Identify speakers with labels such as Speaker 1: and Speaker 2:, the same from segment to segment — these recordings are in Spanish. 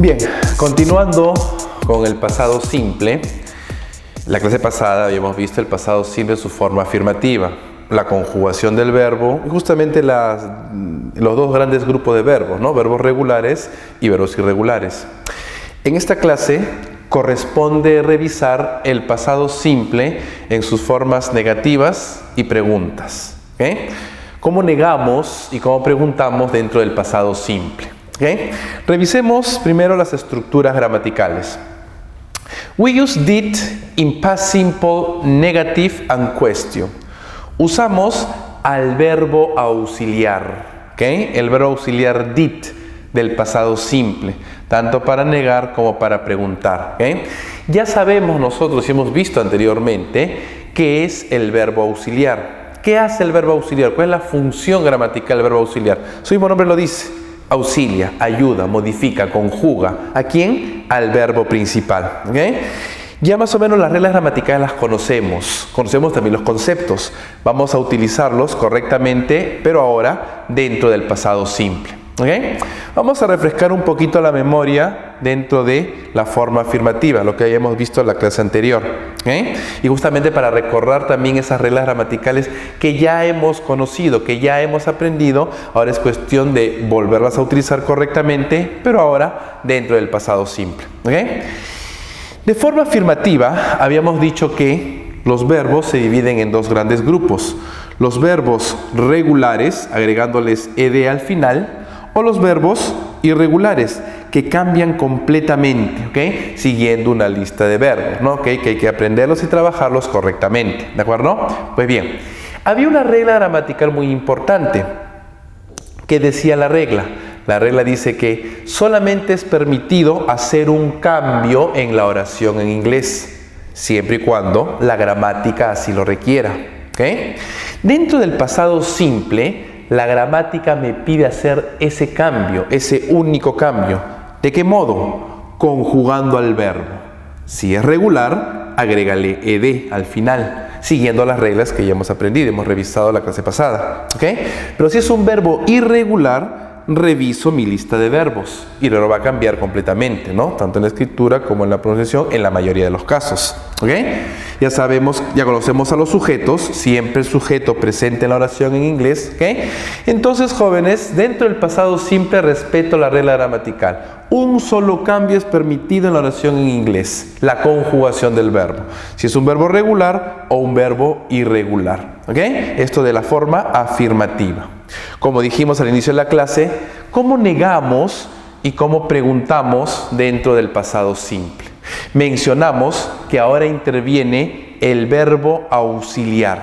Speaker 1: Bien, continuando con el pasado simple, la clase pasada habíamos visto el pasado simple en su forma afirmativa, la conjugación del verbo y justamente los dos grandes grupos de verbos, ¿no? Verbos regulares y verbos irregulares. En esta clase corresponde revisar el pasado simple en sus formas negativas y preguntas. ¿Okay? ¿Cómo negamos y cómo preguntamos dentro del pasado simple? ¿Okay? Revisemos primero las estructuras gramaticales. We use did in past simple, negative and question. Usamos al verbo auxiliar, ¿okay? El verbo auxiliar did del pasado simple, tanto para negar como para preguntar. ¿Okay? Ya sabemos nosotros y hemos visto anteriormente qué es el verbo auxiliar. ¿Qué hace el verbo auxiliar? ¿Cuál es la función gramatical del verbo auxiliar? Su mismo nombre lo dice. Auxilia, ayuda, modifica, conjuga. ¿A quién? Al verbo principal. ¿Okay? Ya más o menos las reglas gramaticales las conocemos. Conocemos también los conceptos. Vamos a utilizarlos correctamente, pero ahora dentro del pasado simple. ¿Okay? Vamos a refrescar un poquito la memoria dentro de la forma afirmativa, lo que hayamos visto en la clase anterior. ¿Okay? Y justamente para recordar también esas reglas gramaticales que ya hemos conocido, que ya hemos aprendido, ahora es cuestión de volverlas a utilizar correctamente, pero ahora dentro del pasado simple. ¿Okay? De forma afirmativa, habíamos dicho que los verbos se dividen en dos grandes grupos. Los verbos regulares, agregándoles ed al final, o los verbos irregulares, que cambian completamente, ¿okay? Siguiendo una lista de verbos, ¿no? ¿Okay? Que hay que aprenderlos y trabajarlos correctamente, ¿de acuerdo? Pues bien, había una regla gramatical muy importante. ¿Qué decía la regla? La regla dice que solamente es permitido hacer un cambio en la oración en inglés, siempre y cuando la gramática así lo requiera. ¿Okay? Dentro del pasado simple, la gramática me pide hacer ese cambio, ese único cambio. ¿De qué modo? Conjugando al verbo. Si es regular, agrégale ed al final, siguiendo las reglas que ya hemos aprendido, hemos revisado la clase pasada. ¿Okay? Pero si es un verbo irregular, reviso mi lista de verbos y luego va a cambiar completamente, ¿no? Tanto en la escritura como en la pronunciación, en la mayoría de los casos. ¿Okay? Ya sabemos, ya conocemos a los sujetos, siempre el sujeto presente en la oración en inglés. ¿Okay? Entonces, jóvenes, dentro del pasado simple respeto la regla gramatical. Un solo cambio es permitido en la oración en inglés, la conjugación del verbo. Si es un verbo regular o un verbo irregular. ¿Okay? Esto de la forma afirmativa. Como dijimos al inicio de la clase, ¿cómo negamos y cómo preguntamos dentro del pasado simple? Mencionamos que ahora interviene el verbo auxiliar.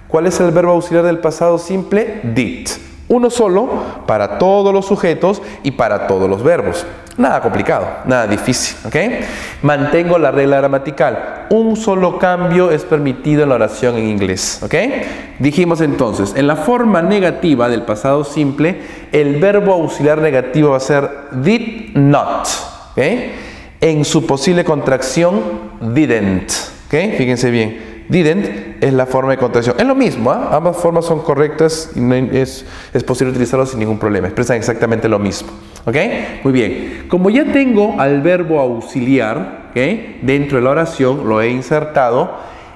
Speaker 1: ¿Cuál es el verbo auxiliar del pasado simple? Did. Uno solo para todos los sujetos y para todos los verbos. Nada complicado, nada difícil. ¿Okay? Mantengo la regla gramatical. Un solo cambio es permitido en la oración en inglés. ¿Okay? Dijimos entonces, en la forma negativa del pasado simple, el verbo auxiliar negativo va a ser did not. ¿Okay? En su posible contracción, didn't. ¿Okay? Fíjense bien. Didn't es la forma de contracción. Es lo mismo, ¿eh? Ambas formas son correctas y es posible utilizarlos sin ningún problema. Expresan exactamente lo mismo. ¿Ok? Muy bien. Como ya tengo al verbo auxiliar, ¿okay? Dentro de la oración, lo he insertado,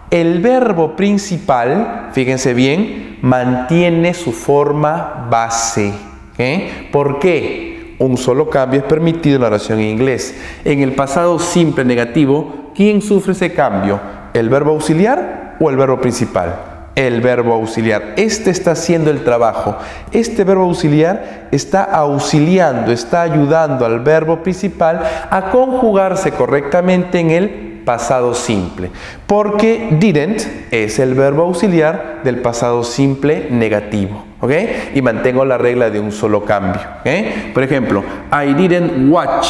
Speaker 1: el verbo principal, fíjense bien, mantiene su forma base. ¿Okay? ¿Por qué? Un solo cambio es permitido en la oración en inglés. En el pasado simple negativo, ¿quién sufre ese cambio? ¿El verbo auxiliar o el verbo principal? El verbo auxiliar. Este está haciendo el trabajo. Este verbo auxiliar está auxiliando, está ayudando al verbo principal a conjugarse correctamente en el pasado simple. Porque didn't es el verbo auxiliar del pasado simple negativo. ¿Ok? Y mantengo la regla de un solo cambio. ¿Ok? Por ejemplo, I didn't watch.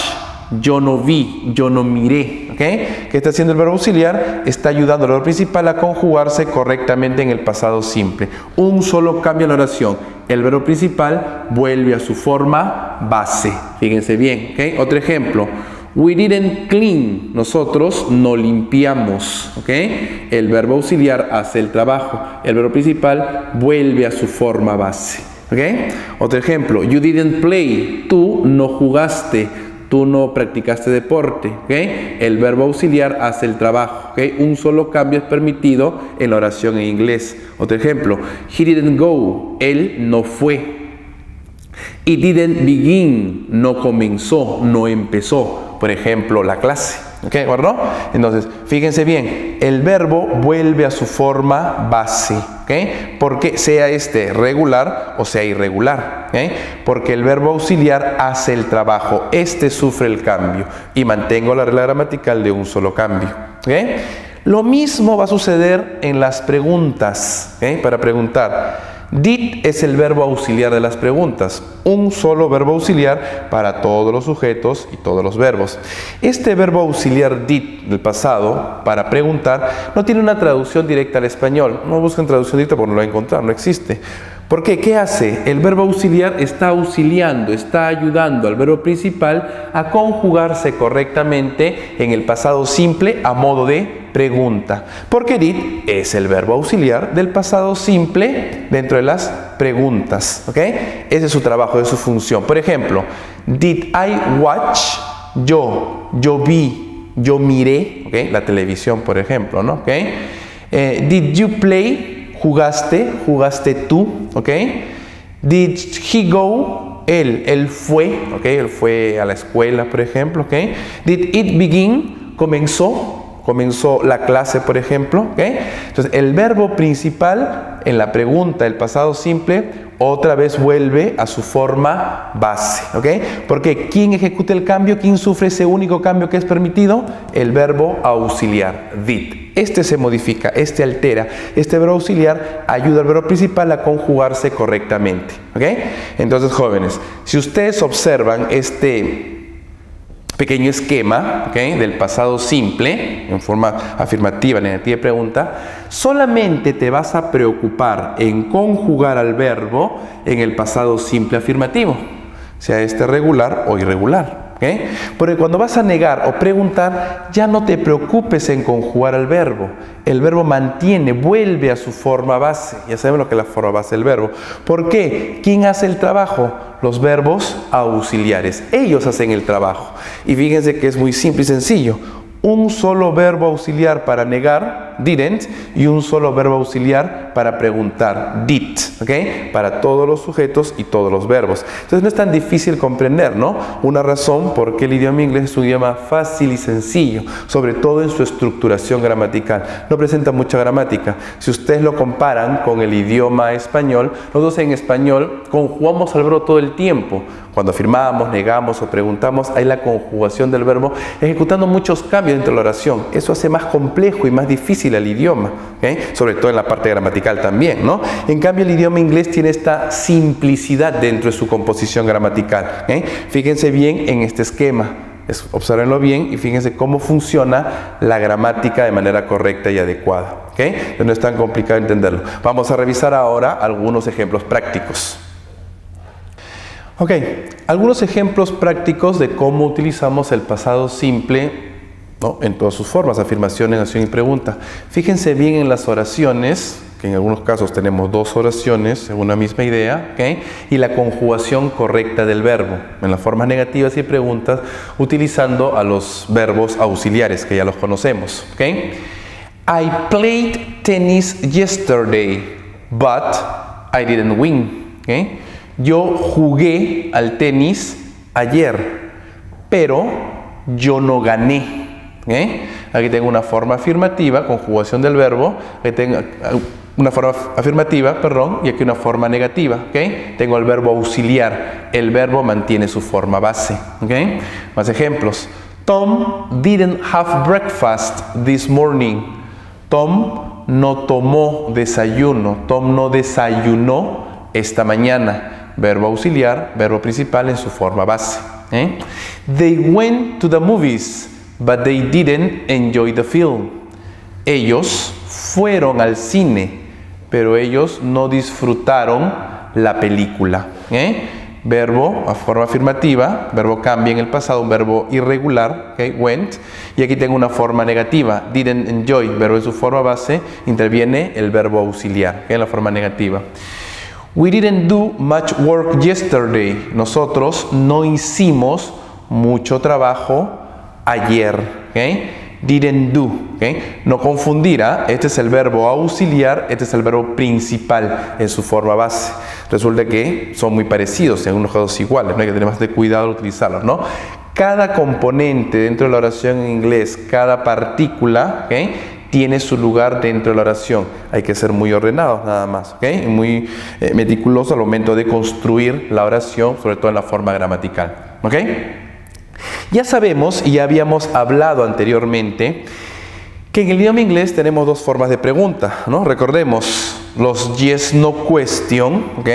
Speaker 1: Yo no vi, yo no miré. ¿Okay? ¿Qué está haciendo el verbo auxiliar? Está ayudando al verbo principal a conjugarse correctamente en el pasado simple. Un solo cambio en la oración. El verbo principal vuelve a su forma base. Fíjense bien. ¿Okay? Otro ejemplo. We didn't clean. Nosotros no limpiamos. ¿Okay? El verbo auxiliar hace el trabajo. El verbo principal vuelve a su forma base. ¿Ok? Otro ejemplo, you didn't play. Tú no jugaste. Tú no practicaste deporte. ¿Ok? El verbo auxiliar hace el trabajo. ¿Ok? Un solo cambio es permitido en la oración en inglés. Otro ejemplo, he didn't go. Él no fue. It didn't begin. No comenzó, no empezó. Por ejemplo, la clase. ¿Ok? ¿Verdad? Entonces, fíjense bien, el verbo vuelve a su forma base. ¿Ok? Porque sea este regular o sea irregular. ¿Ok? Porque el verbo auxiliar hace el trabajo. Este sufre el cambio. Y mantengo la regla gramatical de un solo cambio. ¿Ok? Lo mismo va a suceder en las preguntas. ¿Ok? Para preguntar. Did es el verbo auxiliar de las preguntas, un solo verbo auxiliar para todos los sujetos y todos los verbos. Este verbo auxiliar did del pasado para preguntar no tiene una traducción directa al español. No busquen traducción directa porque no lo va a encontrar, no existe. ¿Por qué? ¿Qué hace? El verbo auxiliar está auxiliando, está ayudando al verbo principal a conjugarse correctamente en el pasado simple a modo de pregunta. Porque did es el verbo auxiliar del pasado simple dentro de las preguntas. ¿Ok? Ese es su trabajo, esa es su función. Por ejemplo, did I watch? Yo vi, yo miré, ¿ok? La televisión, por ejemplo, ¿no? ¿Ok? Did you play? Jugaste tú, ¿ok? Did he go? Él fue, ¿ok? Él fue a la escuela, por ejemplo, ¿ok? Did it begin? Comenzó la clase, por ejemplo, ¿ok? Entonces, el verbo principal en la pregunta, el pasado simple, otra vez vuelve a su forma base, ¿ok? Porque ¿quién ejecuta el cambio? ¿Quién sufre ese único cambio que es permitido? El verbo auxiliar, did. Este se modifica, este altera. Este verbo auxiliar ayuda al verbo principal a conjugarse correctamente, ¿ok? Entonces, jóvenes, si ustedes observan este pequeño esquema, ¿okay? Del pasado simple, en forma afirmativa, negativa y pregunta, solamente te vas a preocupar en conjugar al verbo en el pasado simple afirmativo, sea este regular o irregular. ¿Okay? Porque cuando vas a negar o preguntar, ya no te preocupes en conjugar al verbo. El verbo vuelve a su forma base. Ya sabemos lo que es la forma base del verbo. ¿Por qué? ¿Quién hace el trabajo? Los verbos auxiliares. Ellos hacen el trabajo. Y fíjense que es muy simple y sencillo. Un solo verbo auxiliar para negar, didn't, y un solo verbo auxiliar para preguntar, did, ¿ok? Para todos los sujetos y todos los verbos. Entonces no es tan difícil comprender, ¿no? Una razón por qué el idioma inglés es un idioma fácil y sencillo, sobre todo en su estructuración gramatical. No presenta mucha gramática. Si ustedes lo comparan con el idioma español, nosotros en español conjugamos al verbo todo el tiempo. Cuando afirmamos, negamos o preguntamos, hay la conjugación del verbo ejecutando muchos cambios dentro de la oración. Eso hace más complejo y más difícil al idioma, ¿okay? Sobre todo en la parte gramatical también, ¿no? En cambio, el idioma inglés tiene esta simplicidad dentro de su composición gramatical, ¿okay? Fíjense bien en este esquema. Obsérvenlo bien y fíjense cómo funciona la gramática de manera correcta y adecuada, ¿okay? Entonces no es tan complicado entenderlo. Vamos a revisar ahora algunos ejemplos prácticos. Ok, algunos ejemplos prácticos de cómo utilizamos el pasado simple, ¿no? En todas sus formas, afirmación, negación y pregunta. Fíjense bien en las oraciones, que en algunos casos tenemos dos oraciones en una misma idea, ¿okay? Y la conjugación correcta del verbo, en las formas negativas y preguntas, utilizando a los verbos auxiliares, que ya los conocemos, ¿okay? I played tennis yesterday, but I didn't win, ¿okay? Yo jugué al tenis ayer, pero yo no gané. ¿Okay? Aquí tengo una forma afirmativa, conjugación del verbo. Aquí tengo una forma afirmativa, perdón, y aquí una forma negativa. ¿Okay? Tengo el verbo auxiliar. El verbo mantiene su forma base. ¿Okay? Más ejemplos. Tom didn't have breakfast this morning. Tom no tomó desayuno. Tom no desayunó esta mañana. Verbo auxiliar, verbo principal en su forma base. They went to the movies, but they didn't enjoy the film. Ellos fueron al cine, pero ellos no disfrutaron la película. Verbo a forma afirmativa, verbo cambia en el pasado, un verbo irregular, went, y aquí tengo una forma negativa, didn't enjoy, verbo en su forma base, interviene el verbo auxiliar, en la forma negativa. We didn't do much work yesterday. Nosotros no hicimos mucho trabajo ayer. ¿Okay? Didn't do. ¿Okay? No confundir. Este es el verbo auxiliar, este es el verbo principal en su forma base. Resulta que son muy parecidos, en unos casos iguales. No hay que tener más de cuidado al utilizarlos, ¿no? Cada componente dentro de la oración en inglés, cada partícula, ¿okay?, tiene su lugar dentro de la oración. Hay que ser muy ordenados nada más, ¿okay? Muy meticuloso al momento de construir la oración, sobre todo en la forma gramatical, ¿okay? Ya sabemos y ya habíamos hablado anteriormente que en el idioma inglés tenemos dos formas de pregunta, ¿no? Recordemos los yes, no question, ¿ok?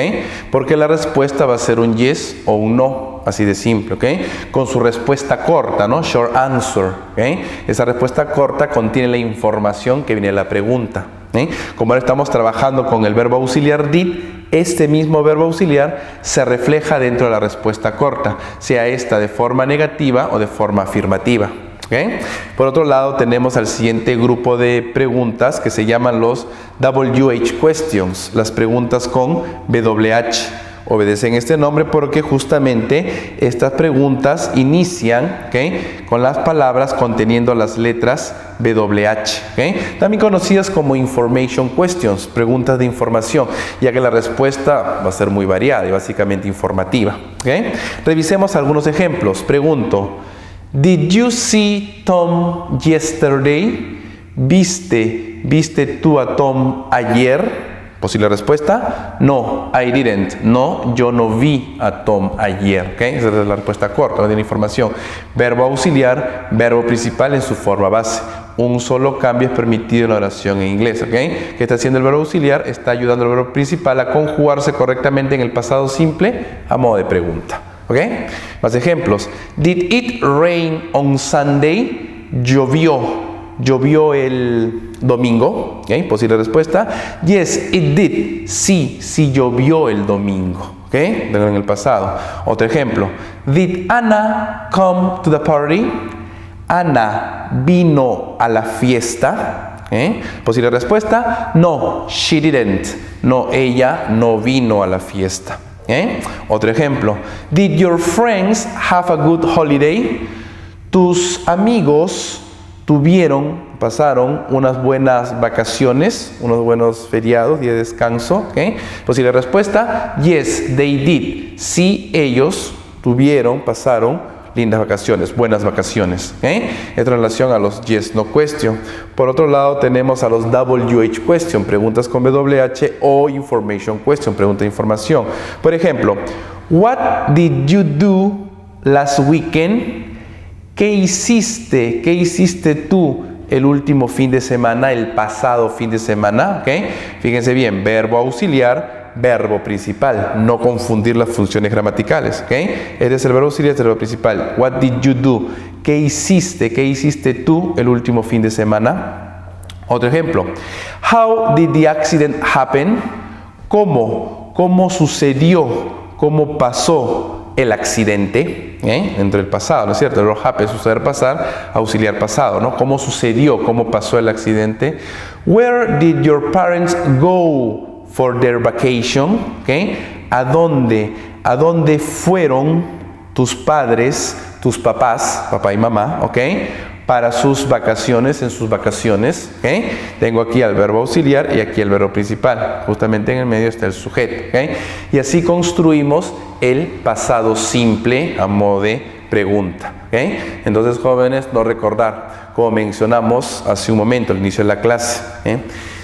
Speaker 1: Porque la respuesta va a ser un yes o un no, así de simple, ¿ok? Con su respuesta corta, ¿no? Short answer, ¿ok? Esa respuesta corta contiene la información que viene de la pregunta, ¿ok? Como ahora estamos trabajando con el verbo auxiliar did, este mismo verbo auxiliar se refleja dentro de la respuesta corta, sea esta de forma negativa o de forma afirmativa. ¿Okay? Por otro lado, tenemos al siguiente grupo de preguntas que se llaman los WH questions, las preguntas con WH. Obedecen este nombre porque justamente estas preguntas inician, ¿okay?, con las palabras conteniendo las letras WH, ¿okay?, también conocidas como information questions, preguntas de información, ya que la respuesta va a ser muy variada y básicamente informativa, ¿okay? Revisemos algunos ejemplos. Pregunto: Did you see Tom yesterday? ¿Viste tú a Tom ayer? Posible respuesta: no, I didn't. No, yo no vi a Tom ayer. ¿Okay? Esa es la respuesta corta, no tiene información. Verbo auxiliar, verbo principal en su forma base. Un solo cambio es permitido en la oración en inglés. ¿Okay? ¿Qué está haciendo el verbo auxiliar? Está ayudando al verbo principal a conjugarse correctamente en el pasado simple a modo de pregunta. ¿Okay? Más ejemplos. Did it rain on Sunday? ¿Llovió el domingo? ¿Okay? Posible respuesta: yes, it did. Sí llovió el domingo. ¿Okay? En el pasado. Otro ejemplo. Did Anna come to the party? Ana vino a la fiesta. ¿Okay? Posible respuesta: no, she didn't. No, ella no vino a la fiesta. ¿Eh? Otro ejemplo. Did your friends have a good holiday? ¿Tus amigos pasaron unas buenas vacaciones, unos buenos feriados, día de descanso? ¿Okay? Posible respuesta: yes, they did. Sí, ellos pasaron lindas vacaciones, buenas vacaciones. ¿Okay? Esto en relación a los yes, no question. Por otro lado, tenemos a los WH question, preguntas con WH, o information question, pregunta de información. Por ejemplo, what did you do last weekend? ¿Qué hiciste tú el último fin de semana, el pasado fin de semana? ¿Okay? Fíjense bien, verbo auxiliar, verbo principal, no confundir las funciones gramaticales. ¿Okay? Este es el verbo auxiliar, este es el verbo principal. What did you do? ¿Qué hiciste tú el último fin de semana? Otro ejemplo. How did the accident happen? ¿Cómo sucedió? ¿Cómo pasó el accidente? Dentro del pasado, ¿no es cierto? El verbo happen, suceder, pasar, auxiliar pasado, ¿no? ¿Cómo sucedió? ¿Cómo pasó el accidente? Where did your parents go for their vacation? ¿Okay? ¿A dónde fueron tus padres, tus papás, papá y mamá, ¿okay?, para sus vacaciones, en sus vacaciones? ¿Okay? Tengo aquí el verbo auxiliar y aquí el verbo principal. Justamente en el medio está el sujeto. ¿Okay? Y así construimos el pasado simple a modo de pregunta. ¿Okay? Entonces, jóvenes, no recordar, como mencionamos hace un momento al inicio de la clase,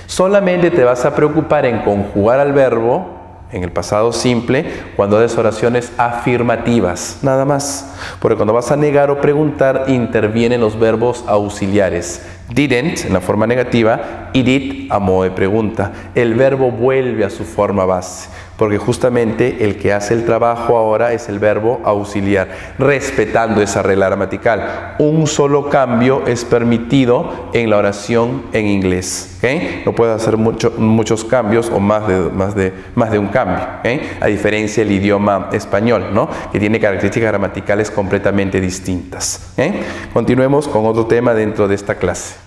Speaker 1: solamente te vas a preocupar en conjugar al verbo en el pasado simple cuando haces oraciones afirmativas, nada más. Porque cuando vas a negar o preguntar, intervienen los verbos auxiliares. Didn't en la forma negativa y did a modo de pregunta. El verbo vuelve a su forma base, porque justamente el que hace el trabajo ahora es el verbo auxiliar, respetando esa regla gramatical. Un solo cambio es permitido en la oración en inglés. ¿Okay? No puedes hacer muchos cambios o más de un cambio. ¿Okay? A diferencia del idioma español, ¿no?, que tiene características gramaticales completamente distintas. ¿Okay? Continuemos con otro tema dentro de esta clase.